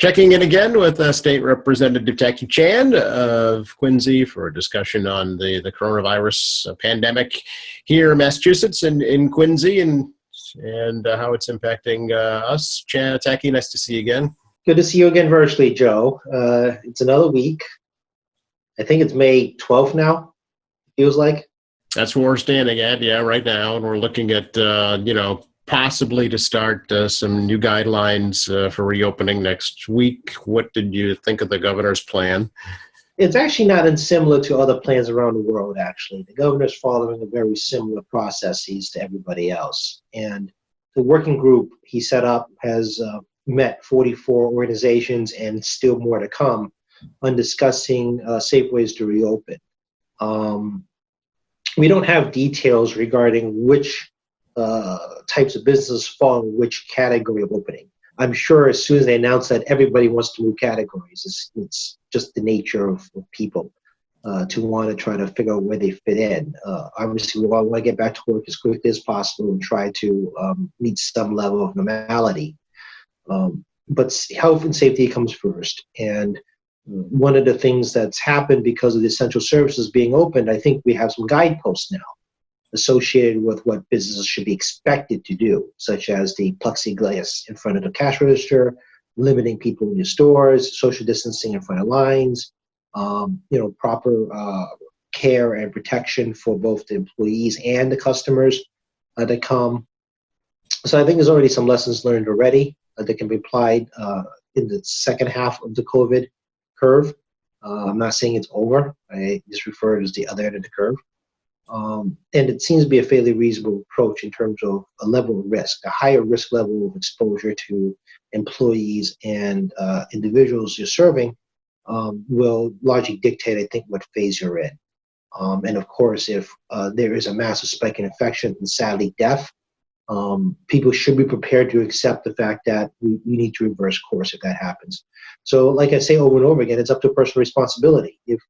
Checking in again with State Representative Jackie Chan of Quincy for a discussion on the coronavirus pandemic here in Massachusetts and in Quincy and how it's impacting us. Jackie, nice to see you again. Good to see you again virtually, Joe. It's another week. I think it's May 12th now, feels like. That's where we're standing at, right now. And we're looking at, possibly to start some new guidelines for reopening next week. What did you think of the governor's plan? It's actually not unsimilar to other plans around the world, actually. The governor's following a very similar processes to everybody else. And the working group he set up has met 44 organizations and still more to come on discussing safe ways to reopen. We don't have details regarding which types of businesses fall in which category of opening. I'm sure as soon as they announce that, everybody wants to move categories. It's just the nature of people to want to try to figure out where they fit in. Obviously, we all want to get back to work as quickly as possible and try to meet some level of normality. But health and safety comes first. And one of the things that's happened because of the essential services being opened, I think we have some guideposts now associated with what businesses should be expected to do, such as the plexiglass in front of the cash register, limiting people in your stores, social distancing in front of lines, proper care and protection for both the employees and the customers that come. So I think there's already some lessons learned already that can be applied in the second half of the COVID curve. I'm not saying it's over. I just refer to it as the other end of the curve. And it seems to be a fairly reasonable approach in terms of a level of risk. A higher risk level of exposure to employees and individuals you're serving will largely dictate, I think, what phase you're in. And of course, if there is a massive spike in infection and sadly death, people should be prepared to accept the fact that we need to reverse course if that happens. So like I say over and over again, it's up to personal responsibility. If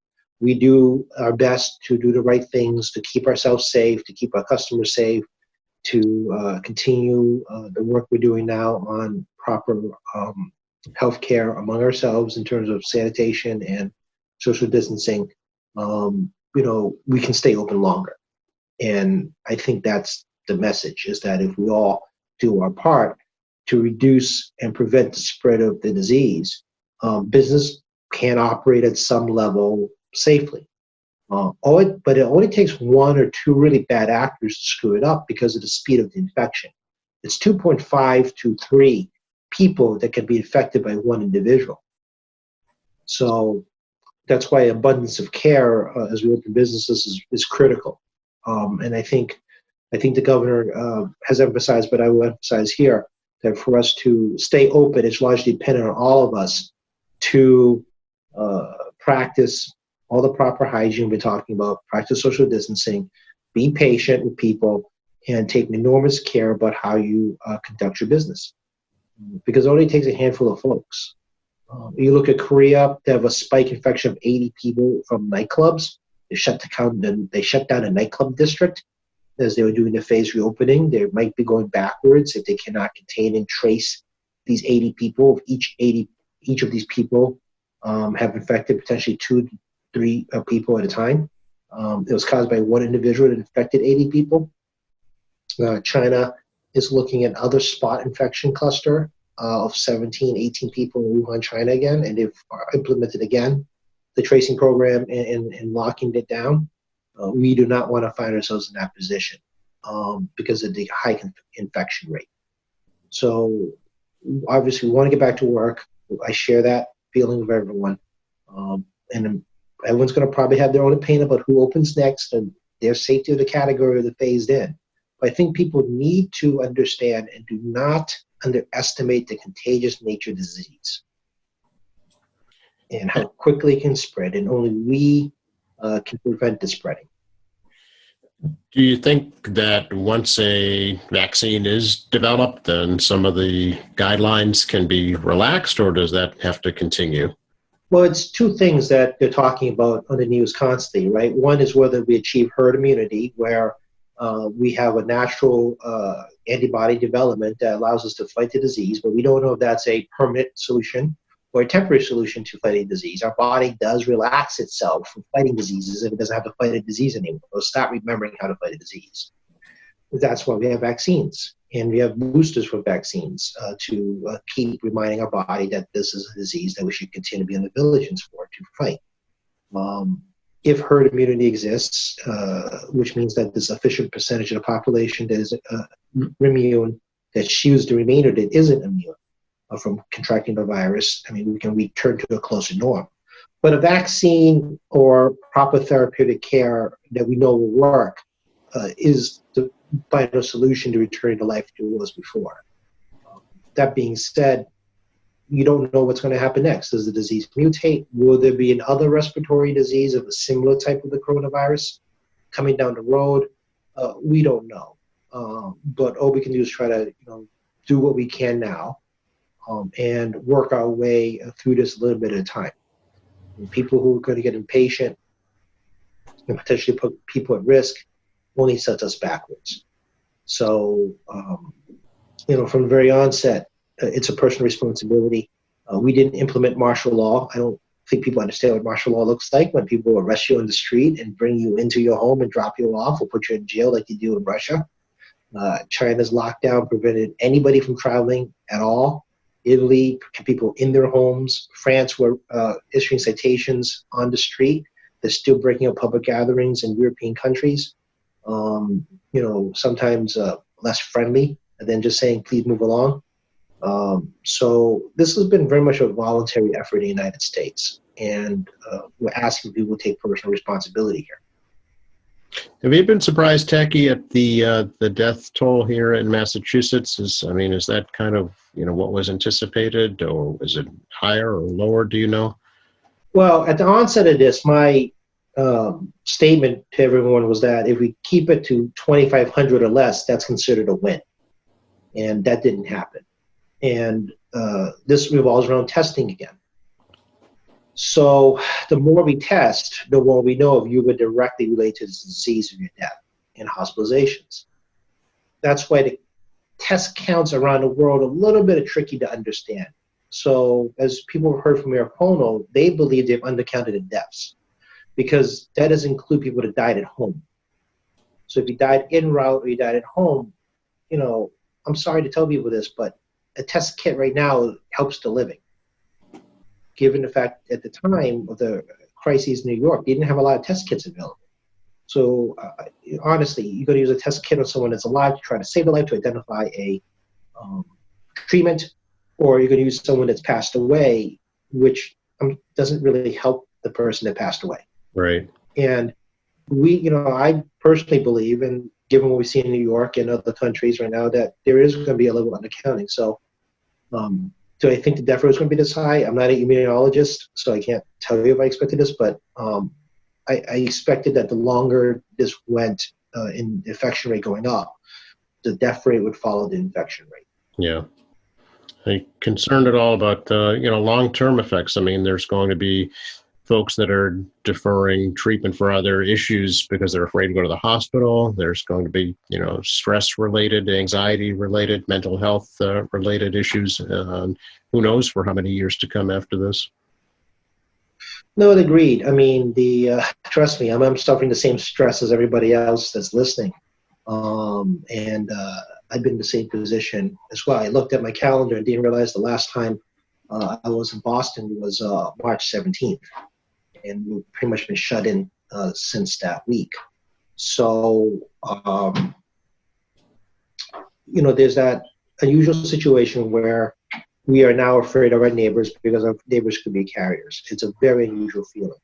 we do our best to do the right things, to keep ourselves safe, to keep our customers safe, to continue the work we're doing now on proper healthcare among ourselves in terms of sanitation and social distancing, we can stay open longer. And I think that's the message, is that if we all do our part to reduce and prevent the spread of the disease, business can operate at some level safely. But it only takes one or two really bad actors to screw it up because of the speed of the infection. It's 2.5 to 3 people that can be infected by one individual. So that's why abundance of care as we open businesses is critical. And I think the governor has emphasized, but I will emphasize here, that for us to stay open, it's largely dependent on all of us to practice all the proper hygiene we're talking about, practice social distancing, be patient with people, and take enormous care about how you conduct your business. Because it only takes a handful of folks. You look at Korea, they have a spike infection of 80 people from nightclubs. They shut down a nightclub district as they were doing the phase reopening. They might be going backwards if they cannot contain and trace these 80 people. If each of these people have infected potentially 2 to 3 people at a time. It was caused by one individual that infected 80 people. China is looking at other spot infection cluster of 17, 18 people in Wuhan, China again, and they've implemented again the tracing program and locking it down. We do not want to find ourselves in that position because of the high infection rate. So obviously we want to get back to work. I share that feeling of everyone. And everyone's going to probably have their own opinion about who opens next and their safety of the category of the phased in. But I think people need to understand and do not underestimate the contagious nature of the disease and how quickly it can spread, and only we can prevent the spreading. Do you think that once a vaccine is developed, then some of the guidelines can be relaxed, or does that have to continue? Well, it's two things that they're talking about on the news constantly, right? One is whether we achieve herd immunity, where we have a natural antibody development that allows us to fight the disease, but we don't know if that's a permanent solution or a temporary solution to fighting disease. Our body does relax itself from fighting diseases if it doesn't have to fight a disease anymore. It'll stop remembering how to fight a disease. That's why we have vaccines, and we have boosters for vaccines to keep reminding our body that this is a disease that we should continue to be in the vigilance for to fight. If herd immunity exists, which means that there's a sufficient percentage of the population that is immune, that shields the remainder that isn't immune from contracting the virus, I mean, we can return to a closer norm. But a vaccine or proper therapeutic care that we know will work is the final solution to returning to life to what it was before. That being said, you don't know what's going to happen next. Does the disease mutate? Will there be another respiratory disease of a similar type of the coronavirus coming down the road? We don't know. But all we can do is try to do what we can now and work our way through this a little bit at a time. And people who are going to get impatient and potentially put people at risk only sets us backwards. So, from the very onset, it's a personal responsibility. We didn't implement martial law. I don't think people understand what martial law looks like when people arrest you on the street and bring you into your home and drop you off or put you in jail like they do in Russia. China's lockdown prevented anybody from traveling at all. Italy kept people in their homes. France were issuing citations on the street. They're still breaking up public gatherings in European countries. Sometimes less friendly than just saying, please move along. So this has been very much a voluntary effort in the United States, and we're asking people to take personal responsibility here. Have you been surprised, Techie, at the death toll here in Massachusetts? Is that kind of what was anticipated, or is it higher or lower? Do you know? Well, at the onset of this, my statement to everyone was that if we keep it to 2,500 or less, that's considered a win, and that didn't happen. And this revolves around testing again. So the more we test, the more we know if you were directly related to this disease or your death and hospitalizations. That's why the test counts around the world a little bit tricky to understand. So as people have heard from Mayor Cuomo, they believe they've undercounted the deaths because that doesn't include people that died at home. So if you died en route or you died at home, I'm sorry to tell people this, but a test kit right now helps the living. Given the fact at the time of the crises in New York, they didn't have a lot of test kits available. So honestly, you're going to use a test kit on someone that's alive to try to save their life to identify a treatment, or you're going to use someone that's passed away, which doesn't really help the person that passed away. Right. And I personally believe, and given what we see in New York and other countries right now, that there is going to be a level of undercounting. So do I think the death rate is going to be this high? I'm not an immunologist, so I can't tell you if I expected this, but I expected that the longer this went in the infection rate going up, the death rate would follow the infection rate. Yeah. Are you concerned at all about, long-term effects? There's going to be folks that are deferring treatment for other issues because they're afraid to go to the hospital. There's going to be, stress-related, anxiety-related, mental health-related issues. Who knows for how many years to come after this? No, agreed. Trust me, I'm suffering the same stress as everybody else that's listening. And I've been in the same position as well. I looked at my calendar and didn't realize the last time I was in Boston was March 17th. And we've pretty much been shut in since that week. So, there's that unusual situation where we are now afraid of our neighbors because our neighbors could be carriers. It's a very unusual feeling.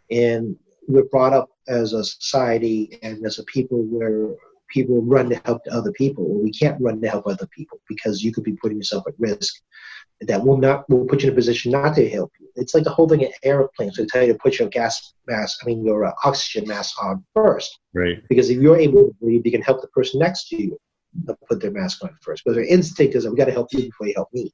And we're brought up as a society and as a people where people run to help other people. We can't run to help other people because you could be putting yourself at risk. That will put you in a position not to help you. It's like the whole thing in airplanes. They tell you to put your your oxygen mask on first. Right. Because if you're able to breathe, you can help the person next to you put their mask on first. But their instinct is that we got to help you before you help me.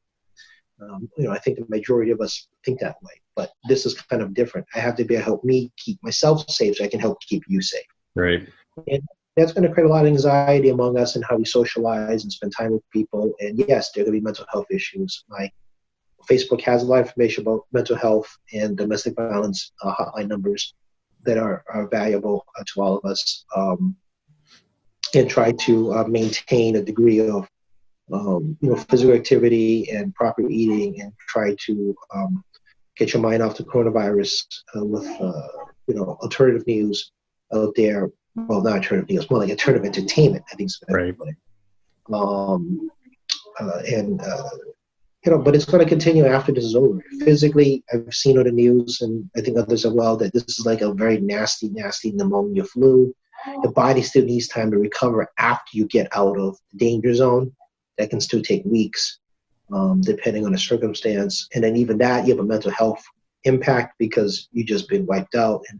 I think the majority of us think that way. But this is kind of different. I have to be able to help me keep myself safe so I can help keep you safe. Right. And that's going to create a lot of anxiety among us and how we socialize and spend time with people. And yes, there are going to be mental health issues. My Facebook has a lot of information about mental health and domestic violence hotline numbers that are valuable to all of us, and try to maintain a degree of physical activity and proper eating, and try to get your mind off the coronavirus with alternative news out there. Well, not alternative news, more like alternative entertainment, I think is the better way to put it. But it's going to continue after this is over. Physically, I've seen on the news, and I think others as well, that this is like a very nasty, nasty pneumonia flu. The body still needs time to recover after you get out of the danger zone. That can still take weeks, depending on the circumstance. And then even that, you have a mental health impact because you've just been wiped out. And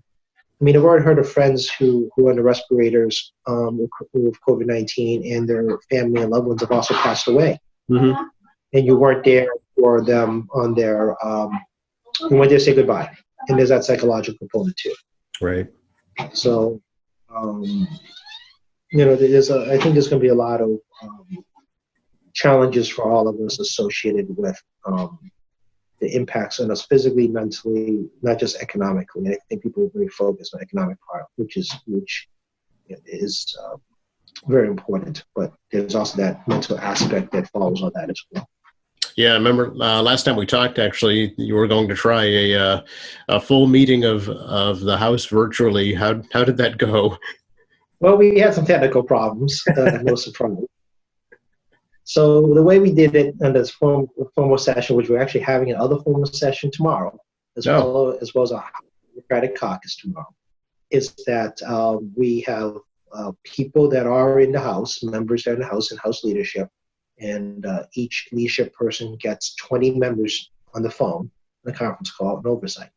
I mean, I've already heard of friends who are on the respirators with COVID-19, and their family and loved ones have also passed away. Mm-hmm. And you weren't there for them on their, you went there to say goodbye. And there's that psychological component too. Right. So, I think there's going to be a lot of challenges for all of us associated with the impacts on us physically, mentally, not just economically. I think people are very focused on the economic part, which is very important. But there's also that mental aspect that follows on that as well. Yeah, I remember last time we talked, actually, you were going to try a full meeting of the House virtually. How did that go? Well, we had some technical problems, no surprise. So the way we did it in this formal session, which we're actually having another formal session tomorrow, as well as a Democratic caucus tomorrow, is that we have people that are in the House, members that are in the House and House leadership, and each leadership person gets 20 members on the phone, on a conference call, and oversight.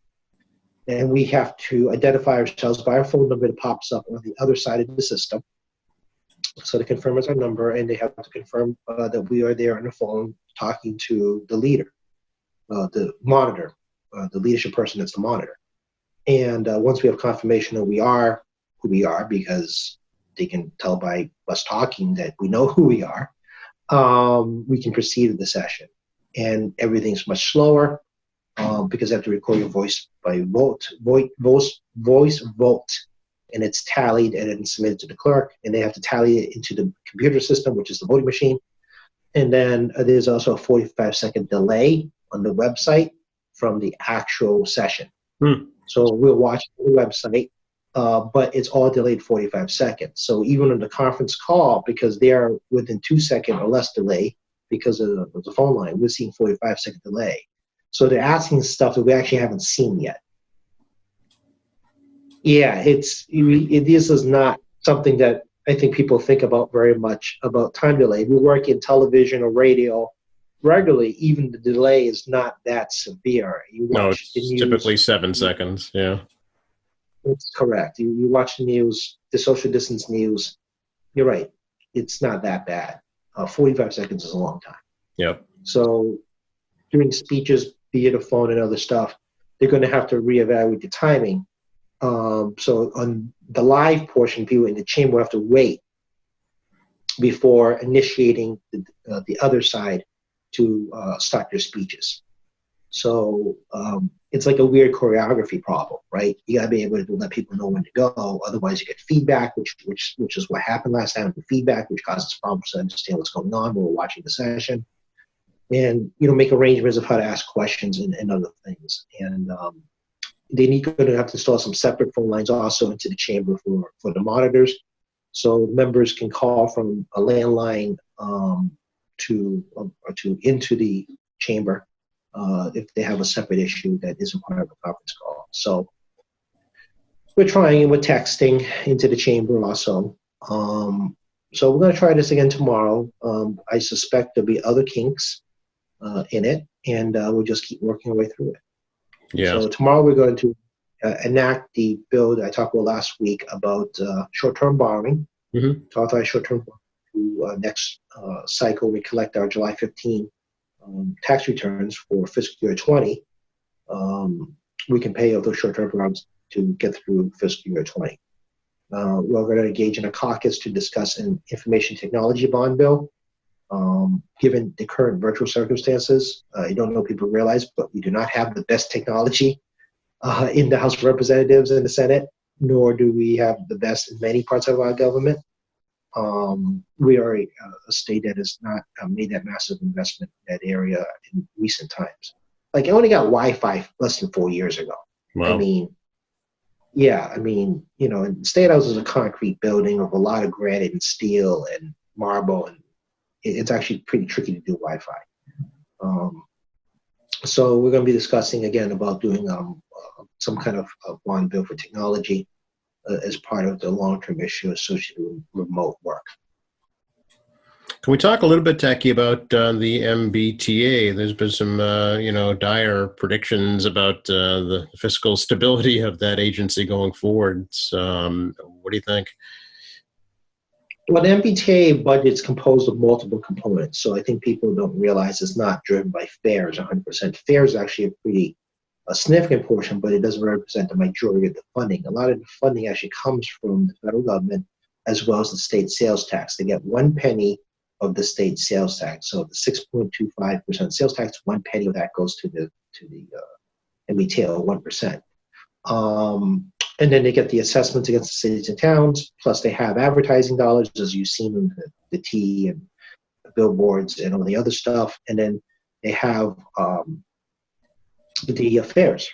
And we have to identify ourselves by our phone number that pops up on the other side of the system. So to confirm it's our number, and they have to confirm that we are there on the phone talking to the leader, the monitor, the leadership person that's the monitor. And once we have confirmation that we are who we are, because they can tell by us talking that we know who we are, we can proceed with the session. And everything's much slower because they have to record your voice by voice vote. And it's tallied and then submitted to the clerk, and they have to tally it into the computer system, which is the voting machine. And then there's also a 45-second delay on the website from the actual session. So we'll watch the website, but it's all delayed 45 seconds. So even on the conference call, because they are within 2 seconds or less delay because of the phone line, we're seeing 45-second delay. So they're asking stuff that we actually haven't seen yet. Yeah, this is not something that I think people think about very much, about time delay. We work in television or radio regularly. Even the delay is not that severe. It's typically 7 seconds. Yeah, that's correct. You watch the news, the social distance news. You're right. It's not that bad. 45 seconds is a long time. Yep. So during speeches, via the phone and other stuff, they're going to have to reevaluate the timing. So on the live portion, people in the chamber have to wait before initiating the other side to start their speeches. So it's like a weird choreography problem, right? You gotta be able to let people know when to go. Otherwise, you get feedback, which is what happened last time. The feedback, which causes problems to understand what's going on when we're watching the session, and make arrangements of how to ask questions and other things. And they going to have to install some separate phone lines also into the chamber for the monitors, so members can call from a landline into the chamber if they have a separate issue that isn't part of a conference call. So we're trying, and we're texting into the chamber also. So we're going to try this again tomorrow. I suspect there'll be other kinks in it, and we'll just keep working our way through it. Yeah. So tomorrow we're going to enact the bill that I talked about last week about short-term borrowing, to authorize short-term borrowing. Next cycle, we collect our July 15 tax returns for fiscal year 20. We can pay off those short-term borrowings to get through fiscal year 20. We're going to engage in a caucus to discuss an information technology bond bill, Given the current virtual circumstances, I don't know if people realize, but we do not have the best technology in the House of Representatives and the Senate, nor do we have the best in many parts of our government. We are a state that has not made that massive investment in that area in recent times. Like, I only got Wi-Fi less than 4 years ago. Wow. I mean, yeah, I mean, you know, and State House is a concrete building with a lot of granite and steel and marble, and it's actually pretty tricky to do Wi-Fi. So we're going to be discussing again about doing some kind of bond bill for technology as part of the long-term issue associated with remote work. Can we talk a little bit, Taki, about the MBTA? There's been some, dire predictions about the fiscal stability of that agency going forward. What do you think? Well, the MBTA budget is composed of multiple components, so I think people don't realize it's not driven by fares 100%. Fares is actually a significant portion, but it doesn't represent the majority of the funding. A lot of the funding actually comes from the federal government as well as the state sales tax. They get 1 penny of the state sales tax. So the 6.25% sales tax, 1 penny of that goes to the MBTA, or 1%. And then they get the assessments against the cities and towns, plus they have advertising dollars, as you've seen in the T and the billboards and all the other stuff. And then they have the fares.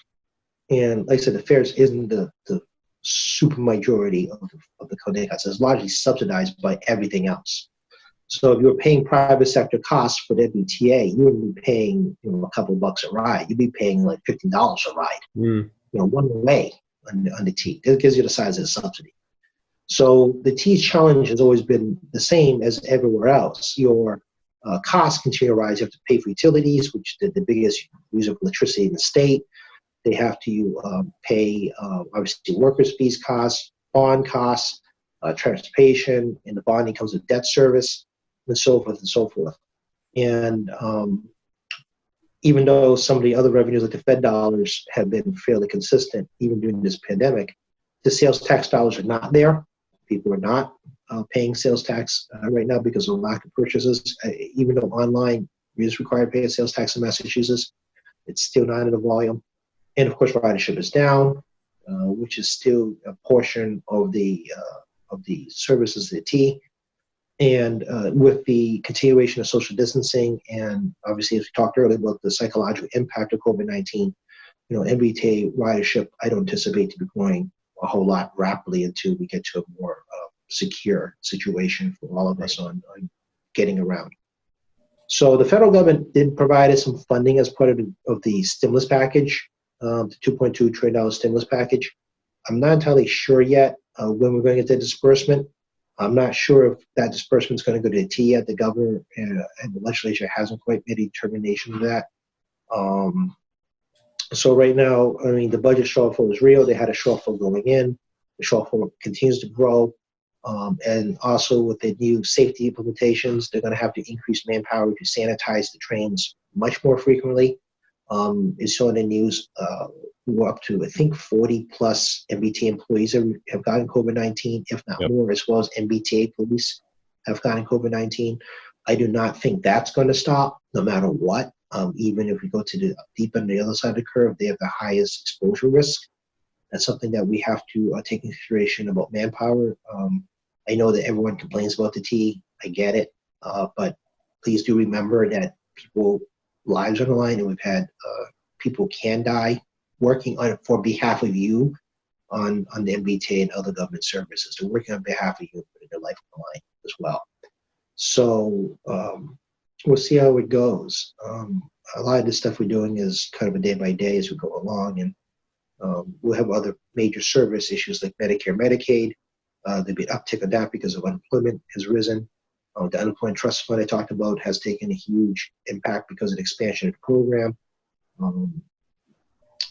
And like I said, the fares isn't the super majority of the code cuts. It's largely subsidized by everything else. So if you're paying private sector costs for the MBTA, you wouldn't be paying a couple bucks a ride. You'd be paying like $15 a ride, one way on the T. That gives you the size of the subsidy. So the T's challenge has always been the same as everywhere else. Your costs continue to rise. You have to pay for utilities, which is the biggest user of electricity in the state. They have to pay, obviously, workers' fees costs, bond costs, transportation, and the bonding comes with debt service, and so forth and so forth. And even though some of the other revenues, like the Fed dollars, have been fairly consistent, even during this pandemic, the sales tax dollars are not there. People are not paying sales tax right now because of lack of purchases. Even though online is required to pay a sales tax in Massachusetts, it's still not in the volume. And of course, ridership is down, which is still a portion of the services of the T. And with the continuation of social distancing, and obviously, as we talked earlier about the psychological impact of COVID-19, MBTA ridership, I don't anticipate to be growing a whole lot rapidly until we get to a more secure situation for all of us on getting around. So the federal government did provide us some funding as part of the stimulus package, the $2.2 trillion stimulus package. I'm not entirely sure yet when we're going to get the disbursement. I'm not sure if that disbursement is going to go to the T yet. The governor and the legislature hasn't quite made a determination of that. So right now, I mean, the budget shortfall is real. They had a shortfall going in. The shortfall continues to grow. And also with the new safety implementations, they're going to have to increase manpower to sanitize the trains much more frequently. It's showing in the news, we're up to, I think, 40 plus MBTA employees have gotten COVID-19, if not more, as well as MBTA police have gotten COVID-19. I do not think that's going to stop no matter what. Even if we go to the deep end of the other side of the curve, they have the highest exposure risk. That's something that we have to take into consideration about manpower. I know that everyone complains about the T. I get it. But please do remember that people's lives are on the line, and we've had people can die working for behalf of you on the MBTA and other government services. They're working on behalf of you, putting their life on the line as well. So we'll see how it goes. A lot of the stuff we're doing is kind of a day by day as we go along, and we'll have other major service issues like Medicare, Medicaid. There'll be an uptick of that because of unemployment has risen. The unemployment trust fund I talked about has taken a huge impact because of the expansion of the program.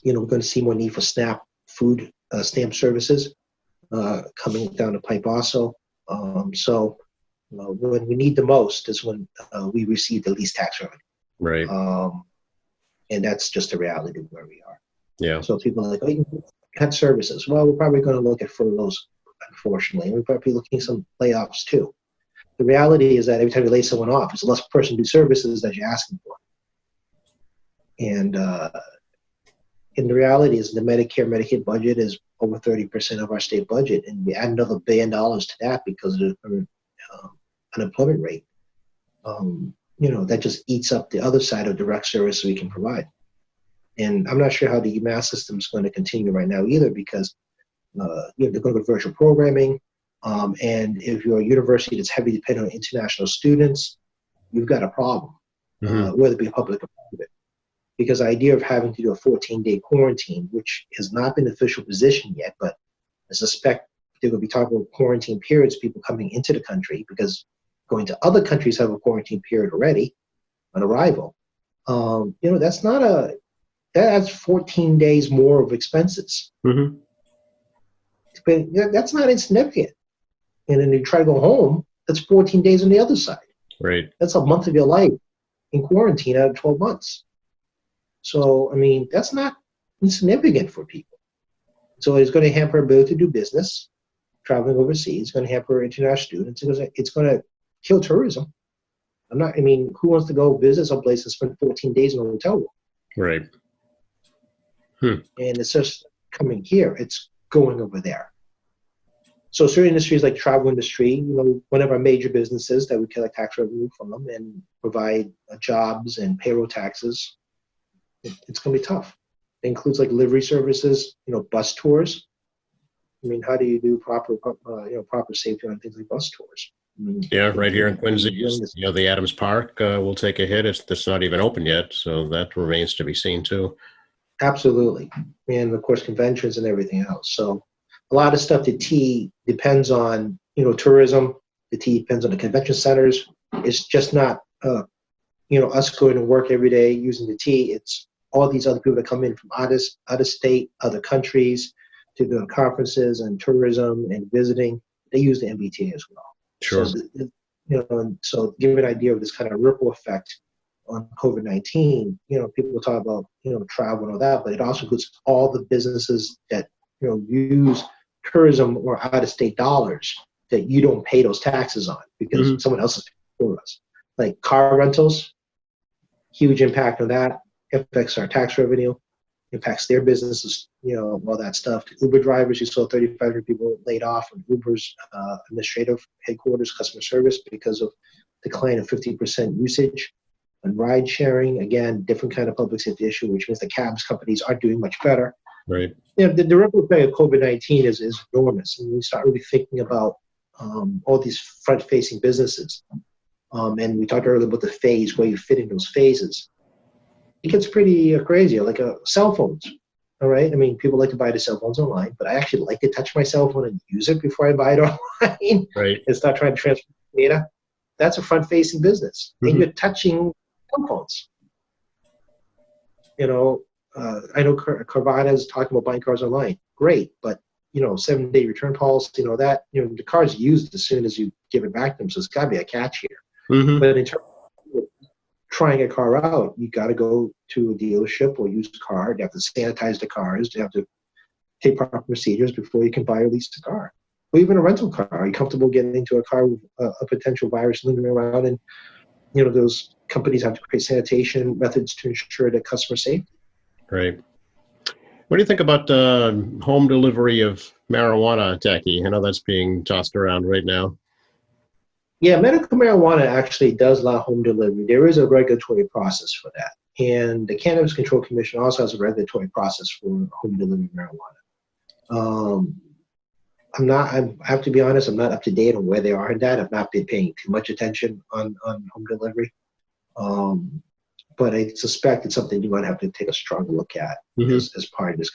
We're going to see more need for SNAP food stamp services coming down the pipe also. So when we need the most is when we receive the least tax revenue. Right. And that's just the reality of where we are. Yeah. So people are like, oh, you can cut services. Well, we're probably going to look at furloughs, unfortunately. We're probably looking at some layoffs too. the reality is that every time you lay someone off, it's less person-due services that you're asking for. And the reality is the Medicare, Medicaid budget is over 30% of our state budget, and we add another $1 billion to that because of the unemployment rate. That just eats up the other side of direct service we can provide. And I'm not sure how the UMass system is going to continue right now either, because they're going to go virtual programming. And if you're a university that's heavily dependent on international students, you've got a problem, whether it be public or private. Because the idea of having to do a 14-day quarantine, which has not been an official position yet, but I suspect they're going to be talking about quarantine periods, people coming into the country, because going to other countries have a quarantine period already on arrival. That's 14 days more of expenses. Mm-hmm. But that's not insignificant. And then you try to go home, that's 14 days on the other side. Right. That's a month of your life in quarantine out of 12 months. So, I mean, that's not insignificant for people. So it's going to hamper our ability to do business, traveling overseas. It's going to hamper international students. It's going to kill tourism. Who wants to go visit someplace and spend 14 days in a hotel room? Right. And it's just coming here. It's going over there. So certain industries like travel industry, one of our major businesses that we collect tax revenue from them and provide jobs and payroll taxes, it's going to be tough. It includes like livery services, bus tours. How do you do proper safety on things like bus tours? Right here in Quincy, the Adams Park will take a hit. It's not even open yet, so that remains to be seen too. Absolutely. And of course, conventions and everything else. So a lot of stuff, the T depends on, tourism. The T depends on the convention centers. It's just not, us going to work every day using the T. It's all these other people that come in from out of state, other countries to do conferences and tourism and visiting. They use the MBTA as well. Sure. So to give an idea of this kind of ripple effect on COVID-19, people will talk about, travel and all that, but it also includes all the businesses that, use tourism or out-of-state dollars that you don't pay those taxes on because someone else is paying for us. Like car rentals, huge impact on that. Affects our tax revenue, impacts their businesses, all that stuff. Uber drivers, you saw 3,500 people laid off from Uber's administrative headquarters, customer service, because of decline of 50% usage. And ride sharing, again, different kind of public safety issue, which means the cabs companies are doing much better. Right. The ripple effect of COVID-19 is enormous. And we start really thinking about all these front-facing businesses. And we talked earlier about the phase, where you fit in those phases. It gets pretty crazy, like cell phones. All right. People like to buy the cell phones online, but I actually like to touch my cell phone and use it before I buy it online. Right. And start trying to transfer data. That's a front-facing business, and you're touching cell phones. I know Carvana is talking about buying cars online. Great, but 7-day return policy, that the car's used as soon as you give it back to them. So it's got to be a catch here. But in terms of trying a car out, you got to go to a dealership or use a car. You have to sanitize the cars. You have to take proper procedures before you can buy or lease the car. Or even a rental car. Are you comfortable getting into a car with a potential virus lingering around? And those companies have to create sanitation methods to ensure that customer safety. Right. What do you think about home delivery of marijuana, Jackie? I know that's being tossed around right now. Yeah, medical marijuana actually does allow home delivery. There is a regulatory process for that. And the Cannabis Control Commission also has a regulatory process for home delivery marijuana. I have to be honest, I'm not up to date on where they are in that. I've not been paying too much attention on home delivery. But I suspect it's something you might have to take a strong look at as part of this.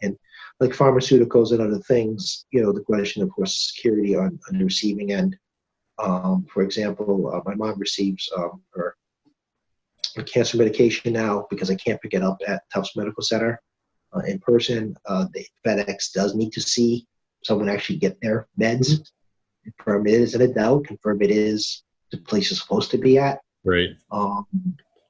And like pharmaceuticals and other things, the question, of course, security on the receiving end. For example, my mom receives her cancer medication now because I can't pick it up at Tufts Medical Center in person. The FedEx does need to see someone actually get their meds, confirm it is an adult, confirm it is the place it's supposed to be at. Right.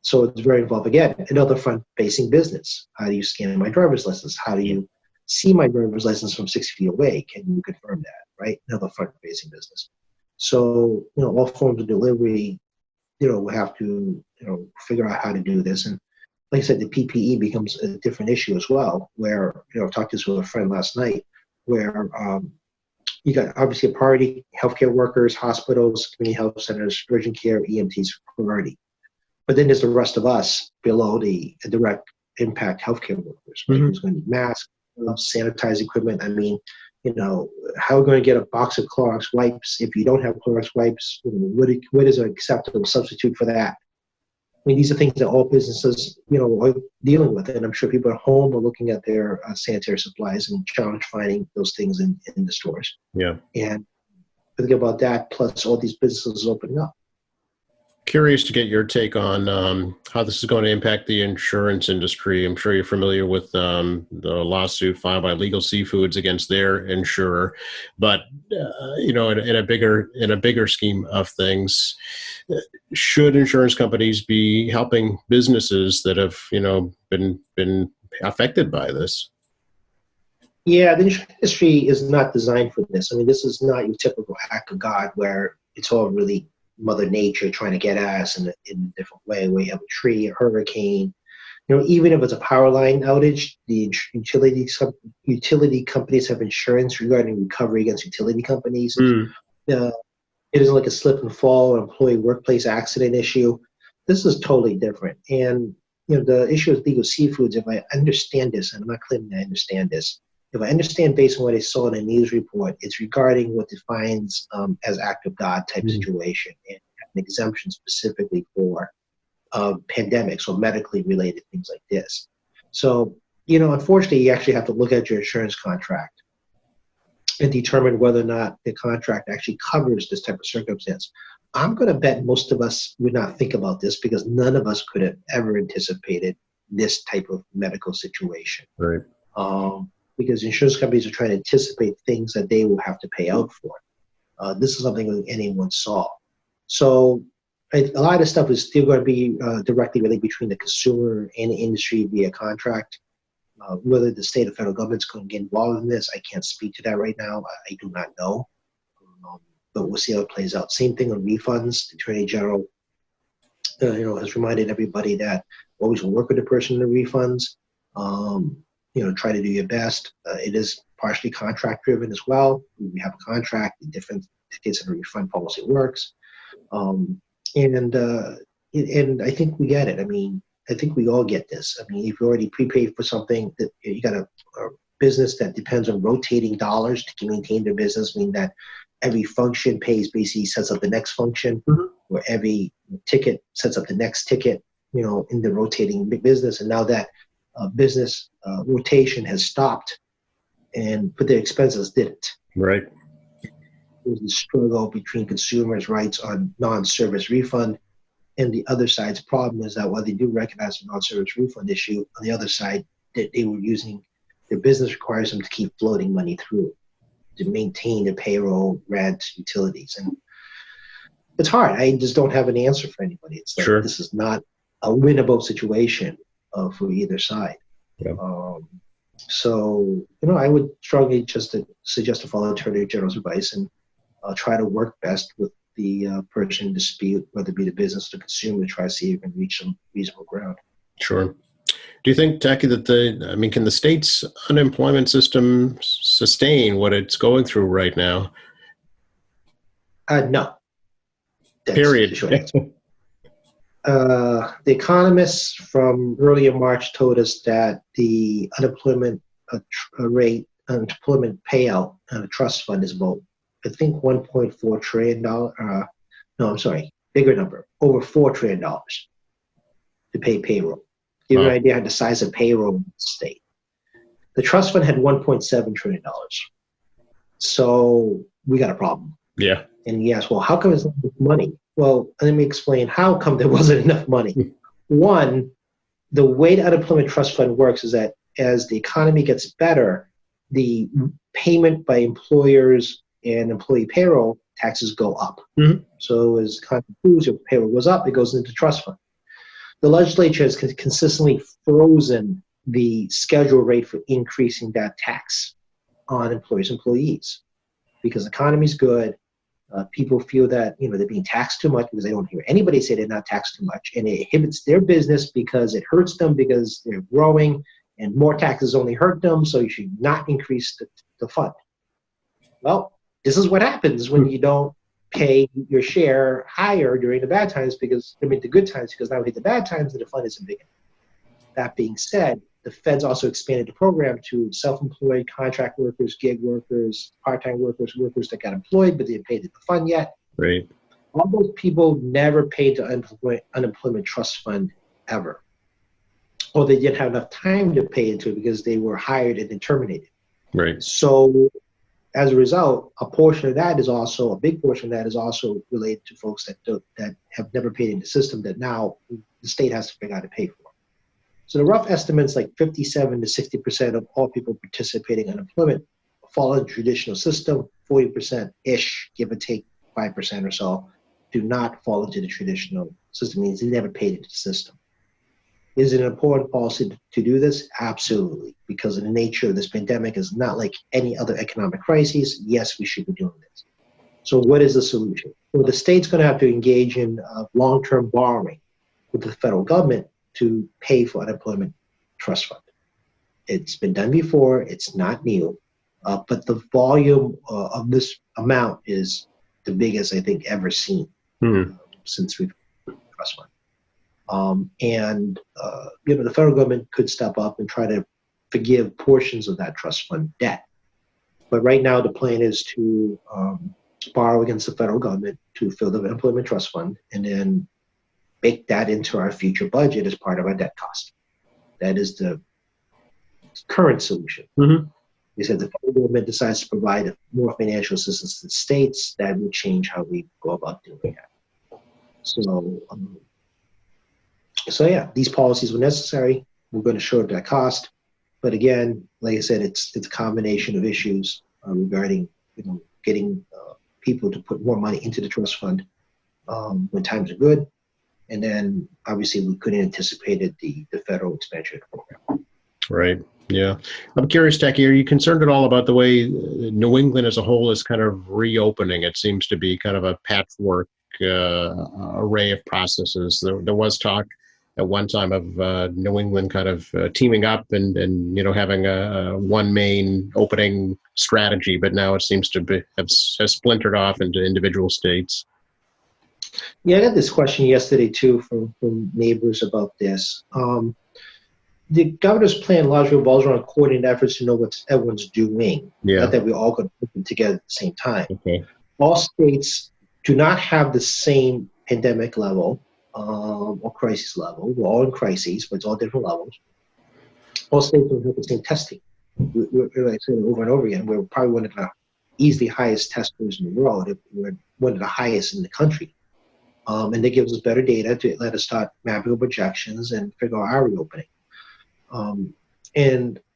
So it's very involved. Again, another front-facing business. How do you scan my driver's license? How do you see my driver's license from 6 feet away? Can you confirm that? Right. Another front-facing business. So, all forms of delivery, we have to, figure out how to do this. And like I said, the PPE becomes a different issue as well, where, I talked this with a friend last night, where you got obviously a priority, healthcare workers, hospitals, community health centers, urgent care, EMTs priority. But then there's the rest of us below the direct impact healthcare workers, right? Mhm. Who's going to need masks, sanitize equipment. I mean, how are we going to get a box of Clorox wipes if you don't have Clorox wipes? What is an acceptable substitute for that? I mean, these are things that all businesses, are dealing with. And I'm sure people at home are looking at their sanitary supplies and challenge finding those things in the stores. Yeah. And think about that, plus all these businesses opening up. Curious to get your take on how this is going to impact the insurance industry. I'm sure you're familiar with the lawsuit filed by Legal Seafoods against their insurer, but in a bigger scheme of things, should insurance companies be helping businesses that have been affected by this? Yeah, the insurance industry is not designed for this. I mean, this is not your typical act of God where it's all really Mother Nature trying to get at us in a different way, where you have a tree, a hurricane. Even if it's a power line outage, the utility companies have insurance regarding recovery against utility companies. It isn't like a slip and fall or employee workplace accident issue. This is totally different. And the issue with Legal Seafoods, if I understand this, and I'm not claiming I understand this, if I understand based on what I saw in a news report, it's regarding what defines as act of God type situation, and an exemption specifically for pandemics or medically related things like this. So, unfortunately, you actually have to look at your insurance contract and determine whether or not the contract actually covers this type of circumstance. I'm going to bet most of us would not think about this because none of us could have ever anticipated this type of medical situation. Right. Because insurance companies are trying to anticipate things that they will have to pay out for. This is something that anyone saw. So a lot of this stuff is still going to be directly related between the consumer and the industry via contract. Whether the state or federal government's going to get involved in this, I can't speak to that right now. I do not know. But we'll see how it plays out. Same thing on refunds. The Attorney General has reminded everybody that always work with the person in the refunds. Try to do your best. It is partially contract driven as well. We have a contract, the different case of a refund policy works. And I think we get it. I mean, I think we all get this. I mean, if you already prepaid for something, that you got a business that depends on rotating dollars to maintain their business, meaning that every function pays basically sets up the next function, or every ticket sets up the next ticket, in the rotating business. And now that business rotation has stopped, but their expenses didn't. Right. There's the struggle between consumers' rights on non-service refund, and the other side's problem is that while they do recognize the non-service refund issue, on the other side, that they were using their business requires them to keep floating money through to maintain the payroll, rent, utilities, and it's hard. I just don't have an answer for anybody. It's like, This is not a winnable situation for either side. Yeah. So, I would strongly just suggest to follow Attorney General's advice and try to work best with the person in dispute, whether it be the business or the consumer, to try to see if you can reach some reasonable ground. Sure. Do you think, Jackie, that can the state's unemployment system sustain what it's going through right now? No. That's Period. the short answer. The economists from earlier March told us that the unemployment rate, unemployment payout on a trust fund is about, I think, $1.4 trillion. Bigger number, over $4 trillion to pay payroll. Give you an idea of the size of payroll in the state. The trust fund had $1.7 trillion. So we got a problem. Yeah. And yes, well, how come it's not enough money? Well, let me explain how come there wasn't enough money. One, the way the unemployment trust fund works is that as the economy gets better, the payment by employers and employee payroll taxes go up. So as the economy improves, your payroll goes up, it goes into trust fund. The legislature has consistently frozen the schedule rate for increasing that tax on employers and employees because the economy's good. People feel that they're being taxed too much because they don't hear anybody say they're not taxed too much, and it inhibits their business because it hurts them because they're growing, and more taxes only hurt them. So you should not increase the fund. Well, this is what happens when you don't pay your share higher during the bad times the good times, because now we hit the bad times and the fund isn't big enough. That being said, the feds also expanded the program to self-employed, contract workers, gig workers, part-time workers, workers that got employed but didn't pay the fund yet. Right. All those people never paid the unemployment trust fund ever. Or they didn't have enough time to pay into it because they were hired and then terminated. Right. So as a result, a big portion of that is also related to folks that have never paid into the system that now the state has to figure out how to pay for. So the rough estimates, like 57 to 60% of all people participating in unemployment fall in the traditional system. 40%-ish, give or take 5% or so, do not fall into the traditional system. Means they never paid into the system. Is it an important policy to do this? Absolutely, because of the nature of this pandemic is not like any other economic crisis. Yes, we should be doing this. So what is the solution? Well, the state's going to have to engage in long-term borrowing with the federal government to pay for unemployment trust fund. It's been done before. It's not new. But the volume of this amount is the biggest I think ever seen since we've trust fund. The federal government could step up and try to forgive portions of that trust fund debt. But right now the plan is to borrow against the federal government to fill the unemployment trust fund and then bake that into our future budget as part of our debt cost. That is the current solution. Mm-hmm. He said the federal government decides to provide more financial assistance to the states, that will change how we go about doing that. So yeah, these policies were necessary. We're going to shorten that cost. But again, like I said, it's a combination of issues regarding getting people to put more money into the trust fund when times are good. And then obviously we couldn't anticipate the federal expansion of the program. Right. Yeah. I'm curious, Taki, are you concerned at all about the way New England as a whole is kind of reopening? It seems to be kind of a patchwork array of processes. There was talk at one time of New England kind of teaming up and having a one main opening strategy, but now it seems to has splintered off into individual states. Yeah, I got this question yesterday too from neighbors about this. The governor's plan largely revolves around coordinated efforts to know what everyone's doing. Yeah. Not that we're all going to put them together at the same time. Okay. All states do not have the same pandemic level or crisis level. We're all in crises, but it's all different levels. All states don't have the same testing. We're like I said over and over again, we're probably one of the easily highest testers in the world. We're one of the highest in the country. And that gives us better data to let us start mapping projections and figure out our reopening.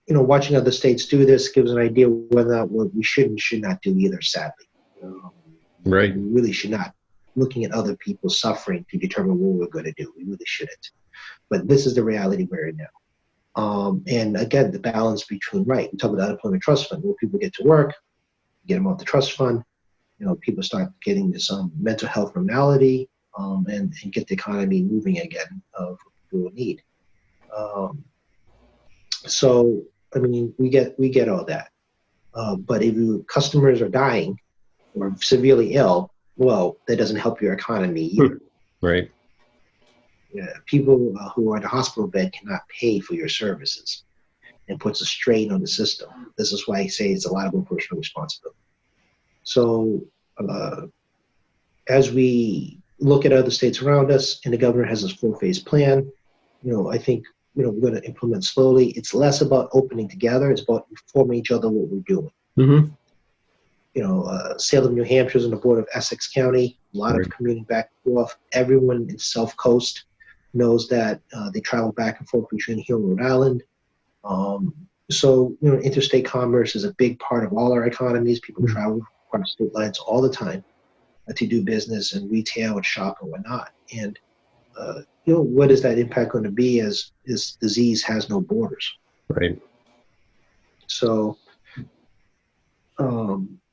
Watching other states do this gives an idea whether or not we should not do either, sadly. Right. We really should not. Looking at other people's suffering to determine what we're going to do. We really shouldn't. But this is the reality we're in now. And again, the balance between, we talk about the unemployment trust fund, where people get to work, get them off the trust fund, people start getting this mental health normality, and get the economy moving again of what people need. So, I mean, we get all that. But if your customers are dying or severely ill, well, that doesn't help your economy either. Right. Yeah, people who are in a hospital bed cannot pay for your services and puts a strain on the system. This is why I say it's a lot of personal responsibility. So as we look at other states around us and the governor has this 4-phase plan, I think we're going to implement slowly. It's less about opening together. It's about informing each other what we're doing. Mm-hmm. Salem, New Hampshire is on the border of Essex County. A lot of commuting back and forth. Everyone in South Coast knows that they travel back and forth between here and Rhode Island. So interstate commerce is a big part of all our economies. People travel across state lines all the time to do business and retail and shop and whatnot. And what is that impact going to be as this disease has no borders? Right. So,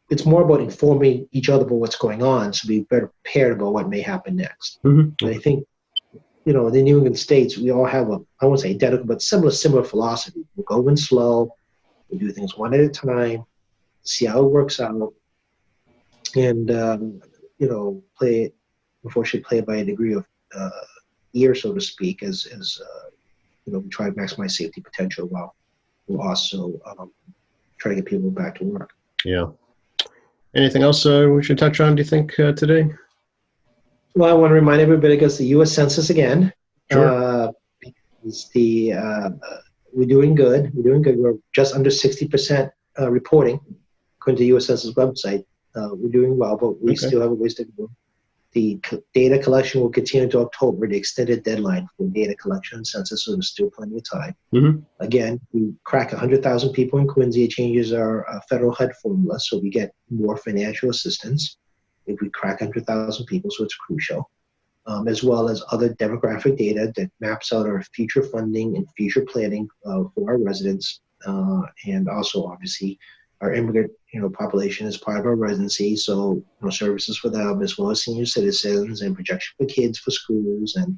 it's more about informing each other about what's going on, so be better prepared about what may happen next. Mm-hmm. And I think, the New England states, we all have I won't say identical, but similar philosophy. We'll go in slow, we'll do things one at a time, see how it works out, and, unfortunately, play it by a degree of ear, so to speak, as we try to maximize safety potential while we'll also try to get people back to work. Yeah. Anything else we should touch on, do you think, today? Well, I want to remind everybody against the U.S. Census again. Sure. We're doing good. We're just under 60% reporting, according to the U.S. Census website. We're doing well, but we still have a ways to go. The data collection will continue until October, the extended deadline for data collection and census, so there's still plenty of time. Mm-hmm. Again, we crack 100,000 people in Quincy. It changes our federal HUD formula, so we get more financial assistance if we crack 100,000 people, so it's crucial, as well as other demographic data that maps out our future funding and future planning for our residents, and also, obviously, our immigrant population is part of our residency, so services for them as well as senior citizens, and projection for kids for schools, and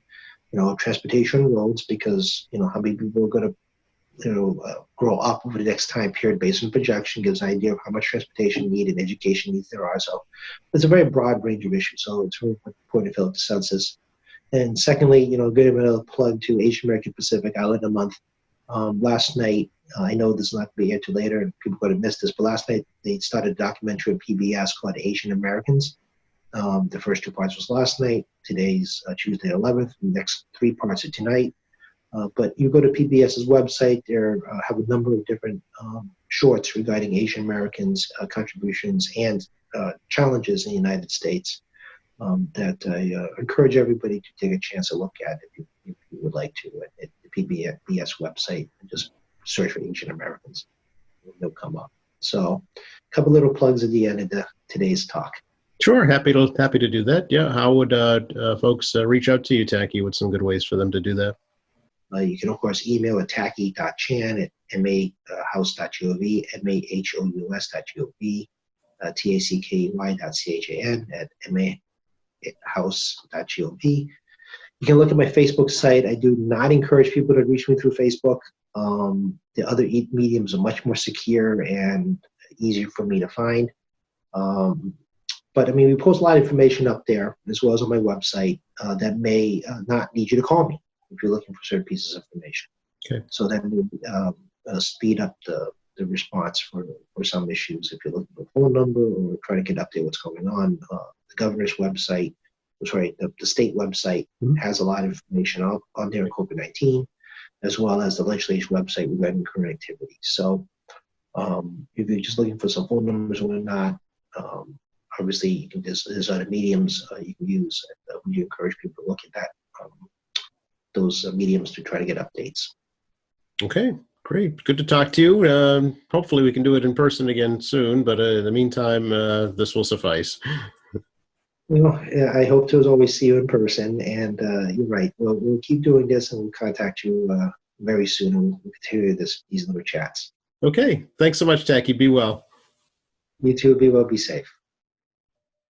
transportation roads, because how many people are going to grow up over the next time period based on projection gives an idea of how much transportation need and education needs there are. So it's a very broad range of issues, so it's really important to fill out the census. And secondly, give a plug to Asian American Pacific Islander Month. Last night, I know this is not going to be here till later, and people could have missed this, but last night they started a documentary on PBS called Asian Americans. The first 2 parts was last night. Today's Tuesday 11th. The next 3 parts are tonight. But you go to PBS's website, there have a number of different shorts regarding Asian Americans' contributions and challenges in the United States that I encourage everybody to take a chance to look at if you would like to at the PBS website, and just search for Asian Americans. They'll come up. So a couple little plugs at the end of today's talk. Sure. Happy to do that. Yeah. How would folks reach out to you, Tacky? What's some good ways for them to do that? You can, of course, email at tacky.chan at mahouse.gov, mahous.gov, tacky.chan at mahouse.gov. You can look at my Facebook site. I do not encourage people to reach me through Facebook. The other mediums are much more secure and easier for me to find. But we post a lot of information up there, as well as on my website, that may not need you to call me if you're looking for certain pieces of information. Okay. So that will speed up the response for some issues. If you're looking for a phone number or trying to get update what's going on, the governor's website, the state website has a lot of information on there on COVID-19, as well as the legislation website regarding current activities. So if you're just looking for some phone numbers or whatnot, obviously you can there's other mediums you can use. We do encourage people to look at that those mediums to try to get updates. Okay, great. Good to talk to you. Hopefully we can do it in person again soon, but in the meantime, this will suffice. I hope to, as always, see you in person, and you're right. We'll keep doing this, and we'll contact you very soon, and we'll continue these little chats. Okay. Thanks so much, Tacky. Be well. You too. Be well. Be safe.